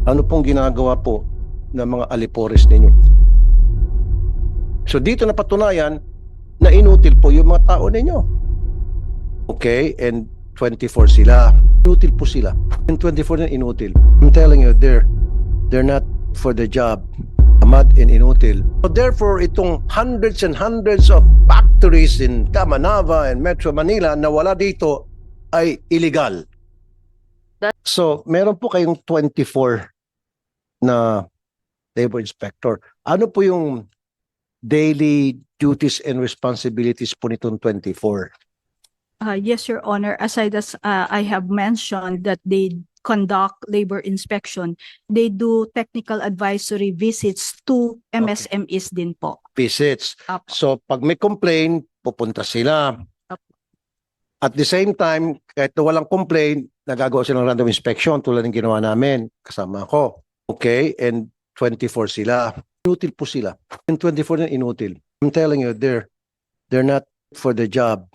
Ano pong ginagawa po ng mga alipores ninyo? So dito napatunayan na inutil po yung mga tao ninyo. Okay, and 24 sila. Inutil po sila. And 24 na inutil. I'm telling you, they're not for the job. Tamad and inutil. So therefore, itong hundreds and hundreds of factories in Camanava and Metro Manila na wala dito ay illegal. So meron po kayong 24 na labor inspector. Ano po yung daily duties and responsibilities po nitong 24? Yes, Your Honor. Aside as I have mentioned that they conduct labor inspection, they do technical advisory visits to MSMEs din po. Visits. Apo. So pag may complaint, pupunta sila. Apo. At the same time, kahit na walang complaint, nagagawa sila ng random inspection tulad ng ginawa namin, kasama ko. Okay, and 24 sila. Inutil po sila. And 24 na inutil. I'm telling you, they're not for the job.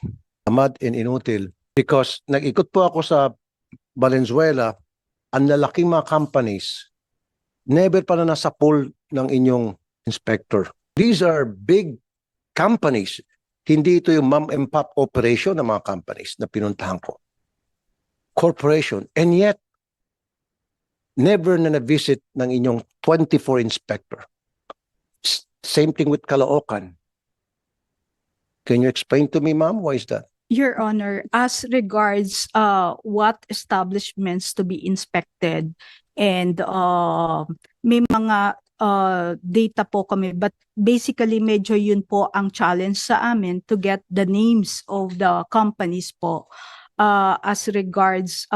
Tamad and inutil. Because nag-ikot po ako sa Valenzuela, ang lalaking mga companies, never pa na nasa pool ng inyong inspector. These are big companies. Hindi ito yung mom and pop operation ng mga companies na pinuntahan ko. Corporation. And yet, never na na-visit ng inyong 24 inspector. Same thing with Caloocan. Can you explain to me, ma'am, why is that? Your Honor, as regards what establishments to be inspected and may mga data po kami, but basically medyo yun po ang challenge sa amin to get the names of the companies po as regards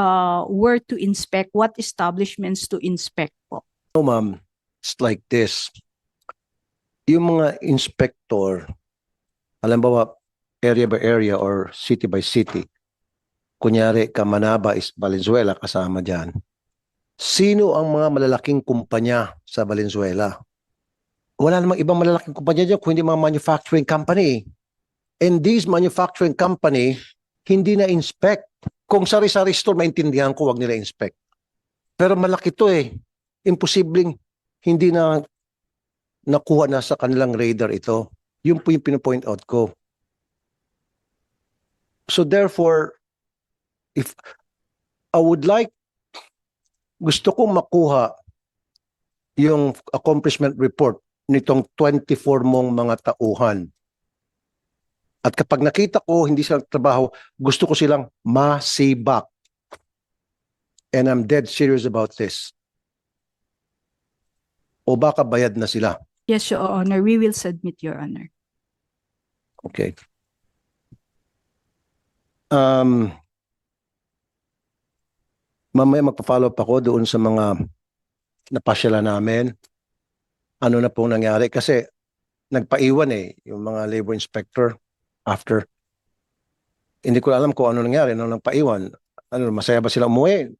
where to inspect, what establishments to inspect po. No, ma'am, it's like this. Yung mga inspector, alam ba area by area or city by city, kunyari Camanaba is Valenzuela, kasama dyan. Sino ang mga malalaking kumpanya sa Valenzuela? Wala namang ibang malalaking kumpanya dyan kung hindi mga manufacturing company. And these manufacturing company, hindi na inspect. Kung sari-sari store, maintindihan ko, wag nila inspect. Pero malaki to eh. Imposibleng hindi na nakuha na sa kanilang radar ito. Yun po yung pinapoint out ko. So therefore, if I would like, gusto kong makuha yung accomplishment report nitong 24 mong mga tauhan. At kapag nakita ko hindi sila trabaho, gusto ko silang masibak. And I'm dead serious about this. O baka bayad na sila. Yes, Your Honor, we will submit, Your Honor. Okay. Mamaya magpa-follow up ako doon sa mga napasyalan namin. Ano na pong nangyari? Kasi nagpaiwan eh, yung mga labor inspector after. Hindi ko alam kung ano nangyari nung nagpaiwan. Ano, masaya ba sila umuwi?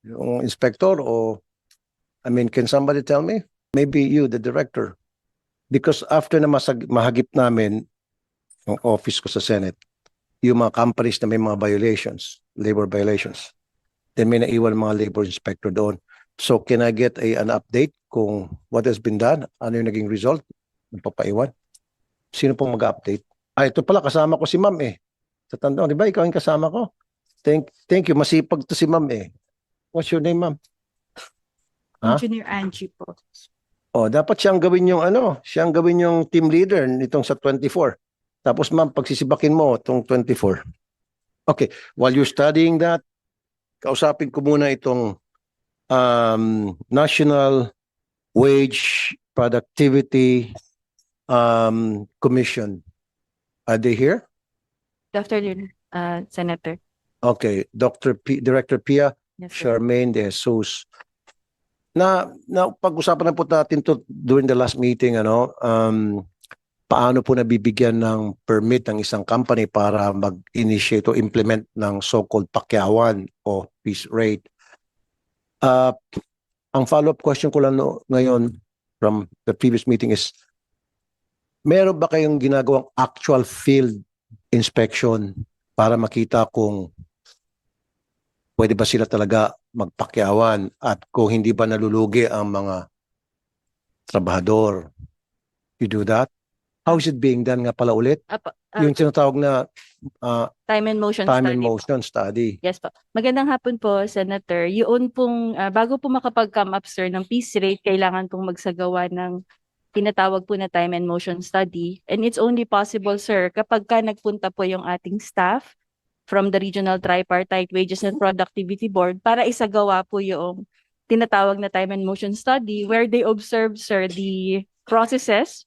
Yung inspector o, I mean, can somebody tell me? Maybe you, the director. Because after na mahagip namin yung office ko sa Senate, yung mga companies na may mga violations, labor violations, then may naiwan mga labor inspector doon. So can I get an update kung what has been done? Ano yung naging result? Nagpapaiwan? Sino pong mag-update? Ito pala, kasama ko si ma'am eh. Sa tandaan, di ba? Ikaw yung kasama ko. Thank you. Masipag to si ma'am eh. What's your name, ma'am? Ha? Engineer Angie po. Oh, dapat siyang gawin yung siyang gawin yung team leader nitong sa 24. Tapos ma'am, pagsisibakin mo itong 24. Okay, while you're studying that, kausapin ko muna itong National Wage Productivity Commission. Are they here? Good afternoon, Senator. Okay, Director Pia Yes, sir. Charmaine de Jesus. Na pag-usapan na po natin to during the last meeting, paano po nabibigyan ng permit ng isang company para mag-initiate o implement ng so-called pakyawan o piece rate. Ang follow-up question ko lang ngayon from the previous meeting is, meron ba kayong ginagawang actual field inspection para makita kung pwede ba sila talaga magpakyawan at kung hindi ba nalulugi ang mga trabahador. You do that? How is it being done nga pala ulit? Yung tinatawag na time and motion time study and po. motion study. Yes po. Magandang hapon po, Senator. Yun pong, bago po makapag-come up, sir, ng piece rate, kailangan pong magsagawa ng tinatawag po na time and motion study. And it's only possible, sir, kapag ka nagpunta po yung ating staff from the Regional Tripartite Wages and Productivity Board para isagawa po yung tinatawag na time and motion study where they observe, sir, the processes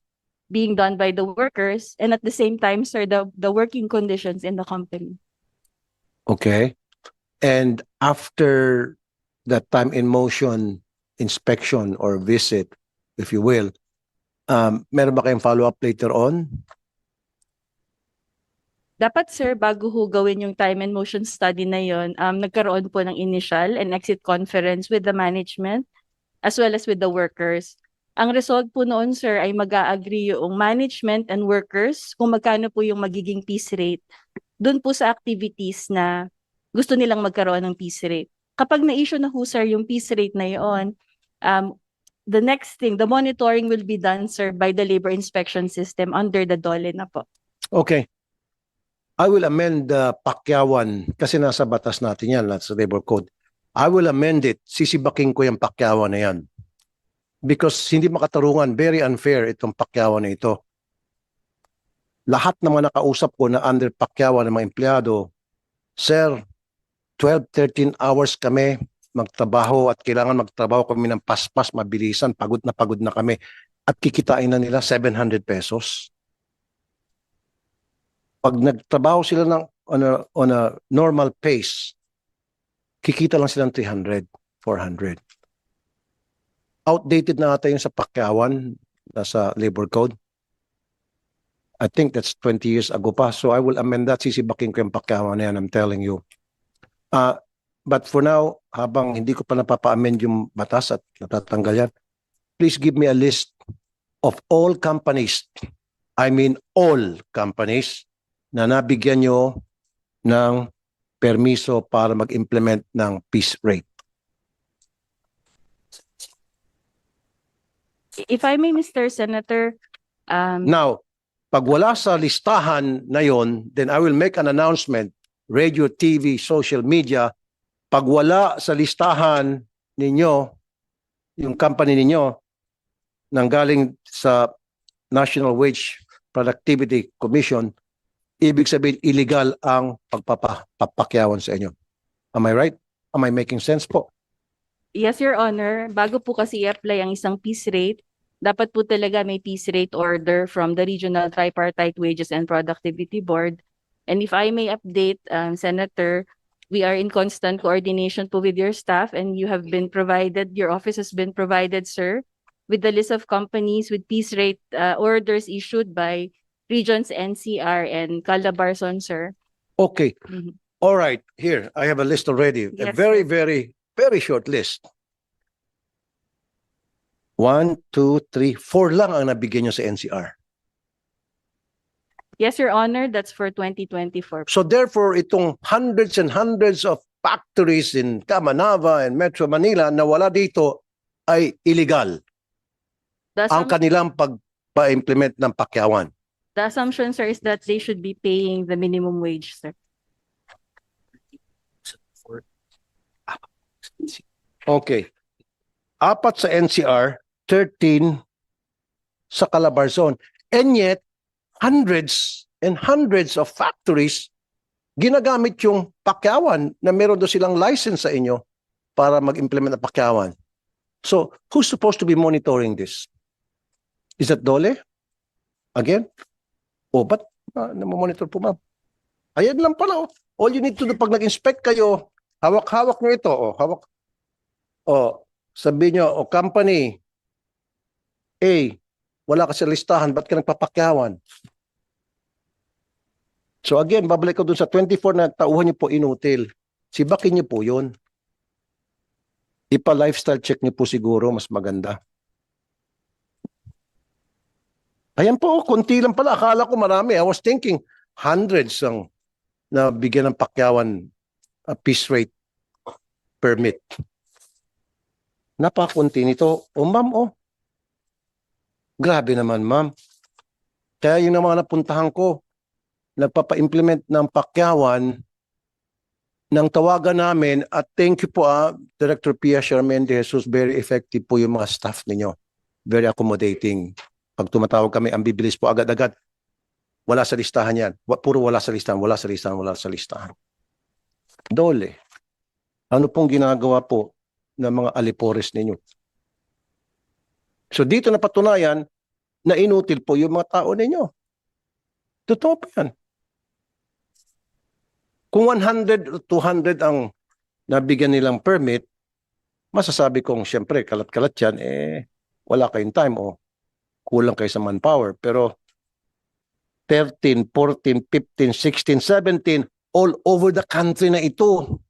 being done by the workers and at the same time, sir, the working conditions in the company. Okay. And after that time in motion inspection or visit, if you will, meron ba kayong follow-up later on? Dapat, sir, bago ho gawin yung time and motion study na yon, nagkaroon po ng initial and exit conference with the management as well as with the workers. Ang result po noon, sir, ay mag-a-agree yung management and workers kung magkano po yung magiging piece rate doon po sa activities na gusto nilang magkaroon ng piece rate. Kapag na-issue na ho, sir, yung piece rate na yon, the next thing, the monitoring will be done, sir, by the labor inspection system under the DOLE na po. Okay. I will amend the pakyawan kasi nasa batas natin yan, nasa labor code. I will amend it. Sisibaking ko yung pakyawan na yan. Because hindi makatarungan, very unfair itong pakyawan na ito. Lahat ng mga nakausap ko na under pakyawan ng mga empleyado, sir, 12, 13 hours kami magtrabaho at kailangan magtrabaho kami ng paspas, mabilisan, pagod na kami at kikitain na nila 700 pesos. Pag nagtrabaho sila ng on a normal pace, kikita lang silang 300, 400. Outdated na ata yung sa pakyawan, nasa labor code. I think that's 20 years ago pa. So I will amend that. Sisibaking ko yung pakyawan na yan, I'm telling you. But for now, habang hindi ko pa napapa-amend yung batas at natatanggal yan, please give me a list of all companies, I mean all companies, na nabigyan nyo ng permiso para mag-implement ng piece rate. If I may, Mr. Senator, Now, pag wala sa listahan na yon, then I will make an announcement, radio, TV, social media. Pag wala sa listahan ninyo, yung company ninyo, nanggaling sa National Wage Productivity Commission, ibig sabihin illegal ang pagpapakyawan sa inyo. Am I right? Am I making sense po? yes, Your Honor, bago po kasi i-apply ang isang piece rate, dapat po talaga may piece rate order from the Regional Tripartite Wages and Productivity Board. And if I may update, Senator, we are in constant coordination po with your staff and you have been provided, your office has been provided, sir, with the list of companies with piece rate orders issued by Regions NCR and Calabarzon, sir. Okay. Mhm. All right. Here, I have a list already. A Yes, very, sir. very short list. 1, 2, 3, 4 lang ang nabigyan nyo sa NCR. Yes, Your Honor, that's for 2024. So therefore, itong hundreds and hundreds of factories in Camanava and Metro Manila na wala dito ay illegal The ang kanilang pagpa-implement ng pakyawan. The assumption, sir, is that they should be paying the minimum wage, sir. Okay. 4 sa NCR, 13 sa Calabarzon. And yet, hundreds and hundreds of factories ginagamit yung pakyawan na meron doon silang license sa inyo para mag-implement ng pakyawan. So, who's supposed to be monitoring this? Is that DOLE? Again? O, ba't namamonitor po, ma'am? Ayan lang pala. All you need to do, pag nag-inspect kayo, hawak-hawak nyo ito. O, hawak. O, sabihin nyo, o, company A, wala ka sa listahan, ba't ka nagpapakyawan? So again, babalik ko dun sa 24 na tauhan niyo po inutil. Sibakin niyo po yun. Ipa-lifestyle check niyo po siguro, mas maganda. Ayan po, konti lang pala. Akala ko marami. I was thinking hundreds ang nabigyan ng pakyawan piece rate. permit. Napakunti nito. O ma'am, grabe naman ma'am. Kaya yung mga napuntahan ko, nagpapa-implement ng pakyawan ng tawagan namin at thank you po Director Pia Sherman de Jesus, very effective po yung mga staff ninyo. Very accommodating. Pag tumatawag kami, ang bibilis po agad-agad. Wala sa listahan yan. Puro wala sa listahan, wala sa listahan, wala sa listahan. Dole. Ano pong ginagawa po ng mga alipores ninyo? So dito napatunayan na inutil po yung mga tao ninyo. Totoo po yan. Kung 100 o 200 ang nabigyan nilang permit, masasabi kong siyempre kalat-kalat yan, wala kayong time o kulang kayo sa manpower. Pero 13, 14, 15, 16, 17, all over the country na ito.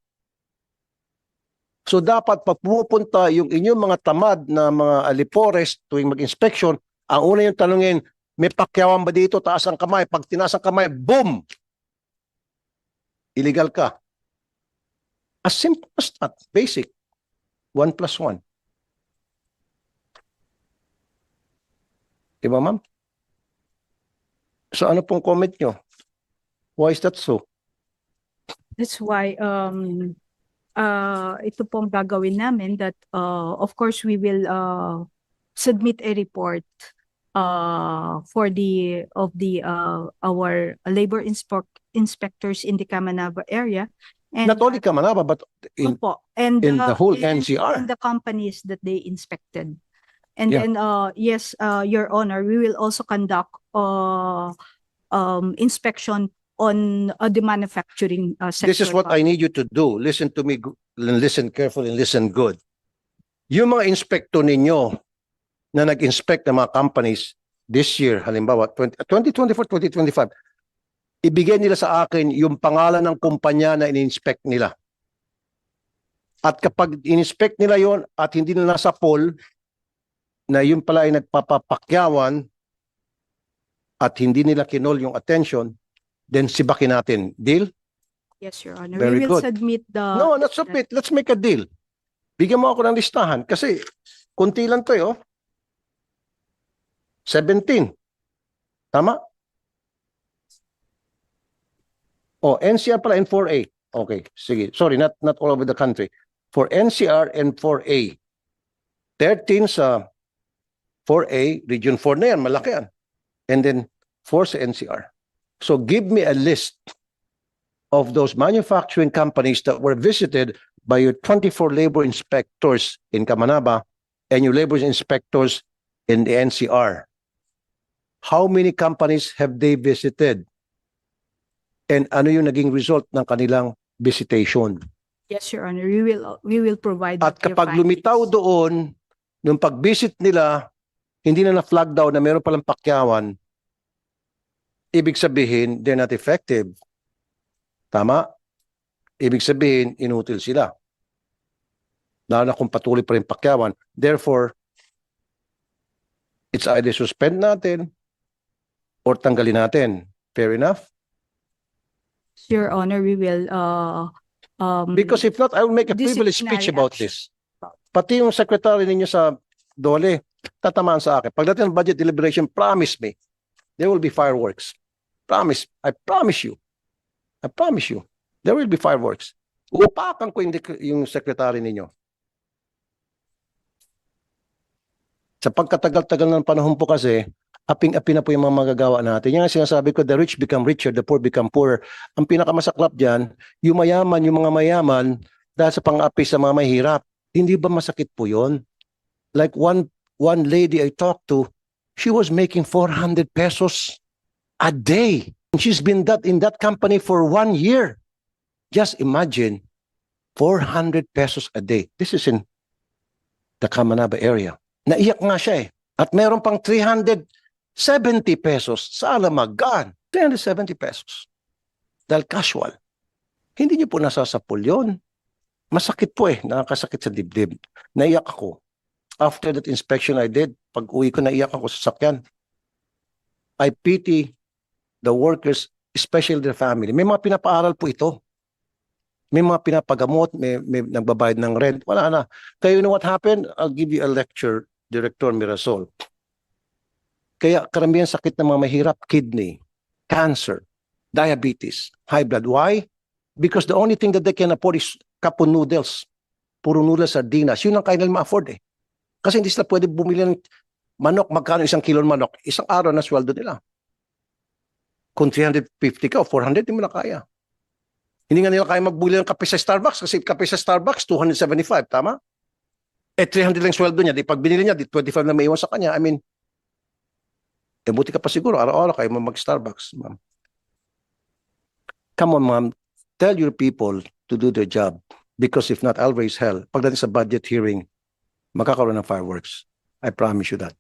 So dapat pag pumupunta yung inyong mga tamad na mga alipores tuwing mag-inspection, ang una yung tanungin, may pakyawan ba dito? Taas ang kamay. Pag tinaas ang kamay, boom! Illegal ka. As simple as that. Basic. 1 plus 1. Diba, ma'am? So ano pong comment nyo? Why is that so? That's why ito pong gagawin namin that of course we will submit a report for our labor inspectors in the Kamanava area, and Not only Kamanaba, but in the whole NCR. and the companies that they inspected. And Yeah. then yes, Your Honor, we will also conduct inspection on the manufacturing sector. This is what I need you to do. Listen to me, listen carefully, and listen good. Yung mga inspector ninyo na nag-inspect ng mga companies this year, halimbawa 2024, 2025, ibigay nila sa akin yung pangalan ng kumpanya na in-inspect nila. At kapag in-inspect nila yon at hindi nila nasa poll na yun pala ay nagpapapakyawan at hindi nila kinol yung attention, then sibakin natin. Deal? Yes, Your Honor. Very We will good. submit the No, let's submit. Let's make a deal. Bigyan mo ako ng listahan kasi kunti lang to 17. Tama? NCR pala and 4A. Okay, sige. Sorry, not all over the country. For NCR and 4A. 13 sa 4A, Region 4 na yan, malaki yan. And then 4 sa NCR. So give me a list of those manufacturing companies that were visited by your 24 labor inspectors in Kamanaba and your labor inspectors in the NCR. How many companies have they visited? And ano yung naging result ng kanilang visitation? Yes, Your Honor. We will provide At their kapag findings. lumitaw doon, nung pag-visit nila, hindi na na-flag down na meron palang pakyawan, ibig sabihin, they're not effective. Tama? Ibig sabihin, inutil sila. Lalo na kung patuloy pa rin pakyawan. Therefore, it's either suspend natin or tanggalin natin. Fair enough? Your Honor, we will Because if not, I will make a privileged speech disciplinary about action. this. Pati yung secretary ninyo sa Dole, tatamaan sa akin. Pagdating ng budget deliberation, promise me, there will be fireworks. Promise. I promise you. I promise you. There will be fireworks. Upakan ko yung secretary ninyo. Sa pagkatagal-tagal ng panahon po kasi, aping-api na po yung mga magagawa natin. Yan ang sinasabi ko, the rich become richer, the poor become poorer. Ang pinakamasaklap dyan, yung mayaman, yung mga mayaman, dahil sa pang-api sa mga mahirap. Hindi ba masakit po yun? Like one lady I talked to, she was making 400 pesos a day. And she's been in that company for 1 year. Just imagine, 400 pesos a day. This is in the Kamanaba area. Naiyak nga siya At meron pang 370 pesos sa Alamagan. 370 pesos. Dahil casual. Hindi niyo po nasasapul yun. Masakit po nakakasakit sa dibdib. Naiyak ako. After that inspection I did, pag uwi ko naiyak ako sa sakyan. I pity the workers, especially their family. May mga pinapaaral po ito. May mga pinapagamot, may nagbabayad ng rent. Wala na. Kaya you know what happened? I'll give you a lecture, Director Mirasol. Kaya karamihan sakit ng mga mahirap, kidney, cancer, diabetes, high blood. Why? Because the only thing that they can afford is cup of noodles. Puro noodles, sardinas. Yun ang kaya nila ma-afford eh. Kasi hindi sila pwede bumili ng manok. Magkano isang kilong manok? Isang araw na sweldo nila. Kung 350 ka o 400, hindi mo na kaya. Hindi nga nila kaya magbuli ng kape sa Starbucks kasi kape sa Starbucks, 275, tama? 300 lang sweldo niya. Di pag binili niya, di 25 na may iwan sa kanya. I mean, buti ka pa siguro, araw-araw kayo mag-Starbucks, ma'am. Come on, ma'am. Tell your people to do their job. Because if not, I'll raise hell. Pagdating sa budget hearing, magkakaroon ng fireworks. I promise you that.